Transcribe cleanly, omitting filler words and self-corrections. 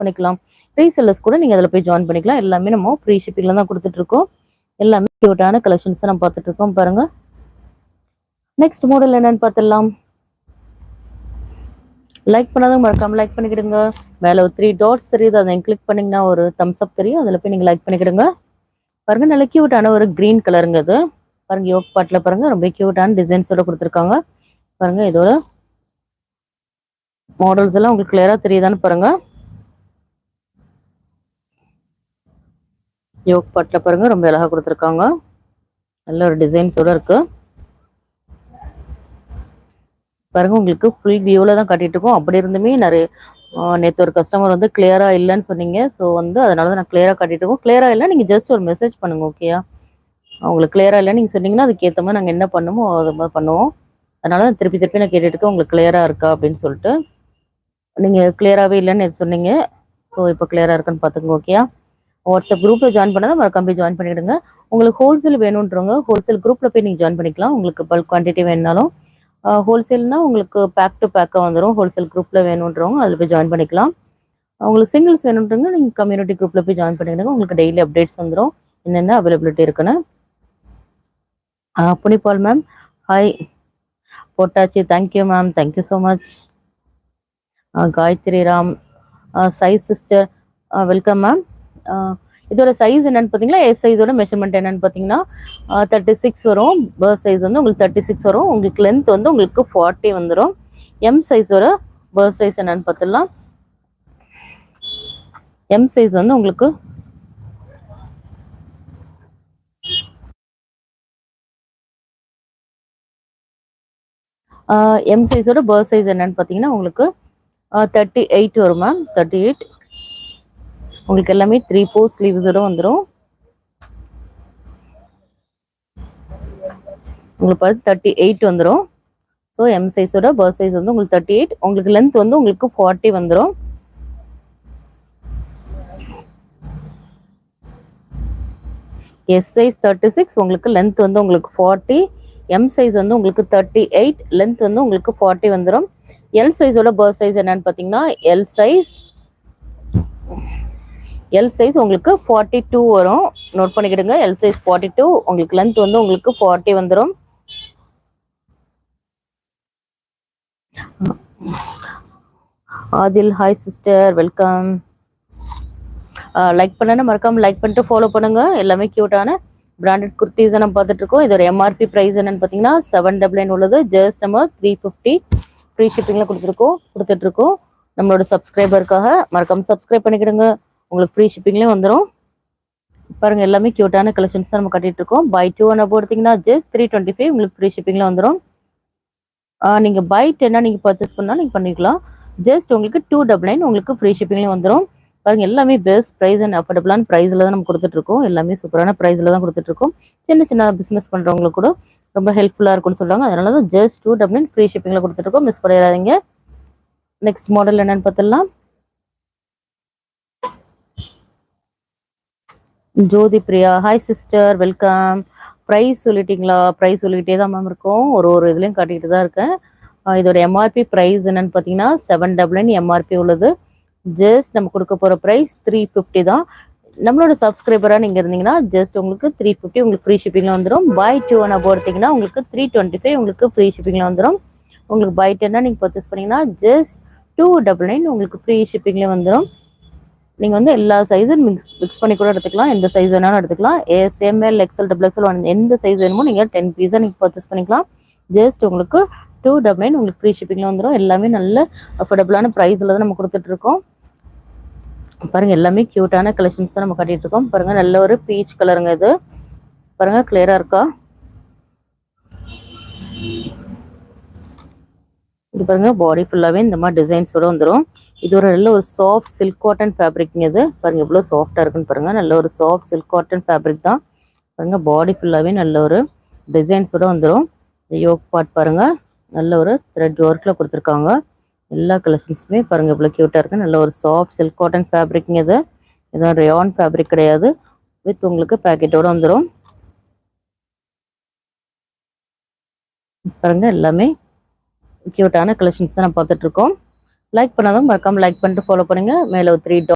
பண்ணிக்கலாம். ரீசெல்லர்ஸ் கூட நீங்க அதில் போய் ஜாயின் பண்ணிக்கலாம். எல்லாமே நம்ம ஃப்ரீ ஷிப்பிங்ல தான் கொடுத்துட்டு இருக்கோம். எல்லாமே கியூட்டான கலெக்ஷன்ஸ் நம்ம பார்த்துட்டு இருக்கோம் பாருங்க. நெக்ஸ்ட் மாடல் என்னன்னு பார்த்துடலாம். லைக் பண்ணாதான் மறக்காம லைக் பண்ணிக்கிடுங்க. மேலே ஒரு 3 டாட்ஸ் தெரியுது, அதை கிளிக் பண்ணிங்கன்னா ஒரு தம்ஸ் அப் தெரியும், அதில் போய் நீங்கள் லைக் பண்ணிக்கிடுங்க. பாருங்க நல்ல கியூட்டான ஒரு கிரீன் கலருங்க இது. பாருங்க யோக் பாட்டில் பாருங்க ரொம்ப கியூட்டான டிசைன்ஸோட கொடுத்துருக்காங்க. பாருங்க இதோட மாடல்ஸ் எல்லாம் உங்களுக்கு கிளியரா தெரியுதான்னு பாருங்க. யோக் பாட்டில் பாருங்க ரொம்ப அழகா கொடுத்துருக்காங்க. நல்ல ஒரு டிசைன்ஸோட இருக்கு. பாருங்க உங்களுக்கு ஃபுல் வியூவில் தான் காட்டிட்டு இருக்கோம். அப்படி இருந்துமே நிறைய நேற்று ஒரு கஸ்டமர் வந்து கிளியரா இல்லைன்னு சொன்னீங்க. ஸோ வந்து அதனால தான் நான் கிளியரா காட்டிட்டு இருக்கோம். கிளியரா இல்லை நீங்கள் ஜஸ்ட் ஒரு மெசேஜ் பண்ணுங்க, ஓகேயா? உங்களுக்கு கிளியரா இல்லைன்னு நீங்கள் சொன்னீங்கன்னா அதுக்கேற்ற மாதிரி நாங்கள் என்ன பண்ணுமோ அது மாதிரி பண்ணுவோம். அதனால தான் திருப்பி திருப்பி நான் கேட்டுட்டு இருக்கேன் உங்களுக்கு கிளியரா இருக்கா அப்படின்னு சொல்லிட்டு. நீங்கள் கிளியராகவே இல்லைன்னு சொன்னீங்க. ஸோ இப்போ கிளியரா இருக்குன்னு பார்த்துக்கோங்க, ஓகேயா? வாட்ஸ்அப் குரூப்பில் ஜாயின் பண்ணால் மறக்காம ஜாயின் பண்ணிவிடுங்க. உங்களுக்கு ஹோல்சேல் வேணுன்றவங்க ஹோல்சேல் குரூப்பில் போய் நீங்கள் ஜாயின் பண்ணிக்கலாம். உங்களுக்கு பல்க் குவான்டிட்டி வேணுனாலும் ஹோல்சேல்னா உங்களுக்கு பேக் டு பேக்காக வந்துடும். ஹோல்சேல் குரூப்பில் வேணுன்றவங்க அதில் போய் ஜாயின் பண்ணிக்கலாம். உங்களுக்கு சிங்கிள்ஸ் வேணுன்றவங்க நீங்கள் கம்யூனிட்டி குரூப்பில் போய் ஜாயின் பண்ணிவிடுங்க. உங்களுக்கு டெய்லி அப்டேட்ஸ் வந்துடும் என்னென்ன அவைலபிலிட்டி இருக்குன்னு. புனிபால் மேம் ஹாய் போட்டாச்சு. Thank you ma'am, thank you so much. Gayathri Ram size sister welcome ma'am. இதோட சைஸ் என்னன்னு பார்த்தீங்கன்னா எஸ் சைஸோட மெஷர்மெண்ட் என்னன்னு பார்த்தீங்கன்னா 36 வரும். பர்த் சைஸ் வந்து உங்களுக்கு 36 வரும். உங்களுக்கு லென்த் வந்து உங்களுக்கு 40 வந்துடும். எம் சைஸோட பர்த் சைஸ் என்னன்னு பார்த்துடலாம். எம் சைஸ் வந்து உங்களுக்கு எம் சைஸோட பர்த் சைஸ் என்னன்னு பார்த்தீங்கன்னா உங்களுக்கு 38 வரும் மேம். 38 உங்களுக்கு எல்லாமே 3/4 ஸ்லீவ்ஸோட வந்துடும். உங்களுக்கு 38 வந்துடும். ஸோ எம் சைஸோட பர்த் சைஸ் வந்து உங்களுக்கு 38. உங்களுக்கு லென்த் வந்து உங்களுக்கு 40 வந்துடும். எஸ் சைஸ் 36, உங்களுக்கு லென்த் வந்து உங்களுக்கு 40. எம் சைஸ் வந்து உங்களுக்கு 38, லென்த் வந்து உங்களுக்கு 40 வந்துடும். எல் சைஸோட பர்த் சைஸ் என்னன்னு பார்த்தீங்கன்னா எல் சைஸ் உங்களுக்கு 42 வரும். நோட் பண்ணிக்கிடுங்க. எல் சைஸ் 42, உங்களுக்கு லென்த் வந்து உங்களுக்கு 40 வந்துடும். Adil hi sister welcome. Like பண்ணனா மறக்காம லைக் பண்ணிட்டு ஃபாலோ பண்ணுங்க. எல்லாமே கியூட்டான பிராண்டட் குர்த்திஸ் நம்ம பார்த்துட்டு இருக்கோம். இதோட எம்ஆர்பி பிரைஸ் என்னன்னு பார்த்தீங்கன்னா 799 உள்ளது. ஜஸ்ட் நம்ம 350 ஃப்ரீ ஷிப்பிங்ல கொடுத்துட்டு இருக்கோம். நம்மளோட சப்ஸ்கிரைபருக்காக மறக்காம சப்ஸ்கிரைப் பண்ணிக்கிடுங்க. உங்களுக்கு ஃப்ரீ ஷிப்பிங்லேயும் வந்துடும். பாருங்க எல்லாமே கியூட்டான கலெக்ஷன்ஸ் தான் நம்ம கட்டிட்டு இருக்கோம். பை 2 ஒன்று போடுத்தீங்கன்னா ஜஸ்ட் 325 உங்களுக்கு ஃப்ரீ ஷிப்பிங்ல வந்துடும். நீங்க பை 10 நீங்க பர்ச்சேஸ் பண்ணா நீங்க பண்ணிக்கலாம். ஜஸ்ட் உங்களுக்கு 299 உங்களுக்கு ஃப்ரீ ஷிப்பிங்லேயும் வந்துடும். பாருங்க எல்லாமே பெஸ்ட் ப்ரைஸ் அண்ட் அஃபோர்டபுளான ப்ரைஸில் தான் நம்ம கொடுத்துட்டு இருக்கோம். எல்லாமே சூப்பரான ப்ரைஸில் தான் கொடுத்துட்டு இருக்கோம். சின்ன சின்ன பிஸ்னஸ் பண்ணுறவங்களுக்கு கூட ரொம்ப ஹெல்ப்ஃபுல்லாக இருக்கும்னு சொல்லுவாங்க. அதனால தான் ஜஸ்ட் 299 ஃப்ரீ ஷிப்பிங்கில் கொடுத்துருக்கோம். மிஸ் பண்ணிடாதீங்க. நெக்ஸ்ட் மாடல் என்னன்னு பார்த்துடலாம். Jyothi Priya hi sister welcome. Price சொல்லிட்டீங்களா? ப்ரைஸ் சொல்லிக்கிட்டே தான் மேம் இருக்கும். ஒரு இதுலேயும் காட்டிக்கிட்டு தான் இருக்கேன். இதோட எம்ஆர்பி ப்ரைஸ் என்னன்னு பார்த்தீங்கன்னா 799 எம்ஆர்பி உள்ளது. ஜஸ்ட் நம்ம கொடுக்க போகிற ப்ரைஸ் 350 தான். நம்மளோட சப்ஸ்கிரைபராக நீங்கள் இருந்தீங்கன்னா ஜஸ்ட் உங்களுக்கு 350 உங்களுக்கு ஃப்ரீ ஷிப்பிங்கில் வந்துடும். பை 2 ஒன்று போடுத்தீங்கன்னா உங்களுக்கு 325 உங்களுக்கு ஃப்ரீ ஷிப்பிங்கில் வந்துடும். உங்களுக்கு பை 10 நீங்கள் பர்ச்சேஸ் பண்ணிங்கன்னா ஜஸ்ட் 299 உங்களுக்கு ஃப்ரீ ஷிப்பிங்லேயே வந்துடும். நீங்கள் வந்து எல்லா சைஸும் மிக்ஸ் பண்ணி கூட எடுத்துக்கலாம். எந்த சைஸ் வேணாலும் எடுத்துக்கலாம். எஸ்எம்எல் எக்ஸ்எல் XXL எந்த சைஸ் வேணுமோ நீங்கள் 10 பீஸாக நீங்கள் பர்ச்சேஸ் பண்ணிக்கலாம். ஜஸ்ட் உங்களுக்கு 299 உங்களுக்கு ஃப்ரீ ஷிப்பிங்கில் வந்துடும். எல்லாமே நல்ல அஃபோர்டபுளான ப்ரைஸில் தான் நம்ம கொடுத்துட்ருக்கோம். பாருங்கள் எல்லாமே க்யூட்டான கலெக்ஷன்ஸ் தான் நம்ம கட்டிகிட்டு இருக்கோம். பாருங்கள் நல்ல ஒரு பீச் கலருங்க இது. பாருங்கள் கிளியராக இருக்கா? இது பாருங்கள் பாடி ஃபுல்லாகவே இந்த மாதிரி டிசைன்ஸோடு வந்துடும். இது ஒரு நல்ல ஒரு சாஃப்ட் சில்க் காட்டன் ஃபேப்ரிக்ங்க இது. பாருங்கள் எவ்வளோ சாஃப்டாக இருக்குன்னு பாருங்கள். நல்ல ஒரு சாஃப்ட் சில்க் காட்டன் ஃபேப்ரிக் தான். பாருங்கள் பாடி ஃபுல்லாகவே நல்ல ஒரு டிசைன்ஸோடு வந்துடும். யோக் பார்ட் பாருங்கள் நல்ல ஒரு த்ரெட் ஒர்க்கில் கொடுத்துருக்காங்க. எல்லா கலெக்ஷன்ஸுமே பாருங்கள் எவ்வளோ க்யூட்டாக இருக்குது. நல்ல ஒரு சாஃப்ட் சில்க் காட்டன் ஃபேப்ரிக்ங்க இது. இதுவும் ரயான் ஃபேப்ரிக் கிடையாது. வித் உங்களுக்கு பேக்கெட்டோடு வந்துடும். பாருங்கள் எல்லாமே க்யூட்டான கலெக்ஷன்ஸ் தான் நம்ம பார்த்துட்ருக்கோம். லைக் பண்ணாதான் மறக்காமல் லைக் பண்ணிட்டு ஃபாலோ பண்ணுங்கள். மேலே ஒரு 3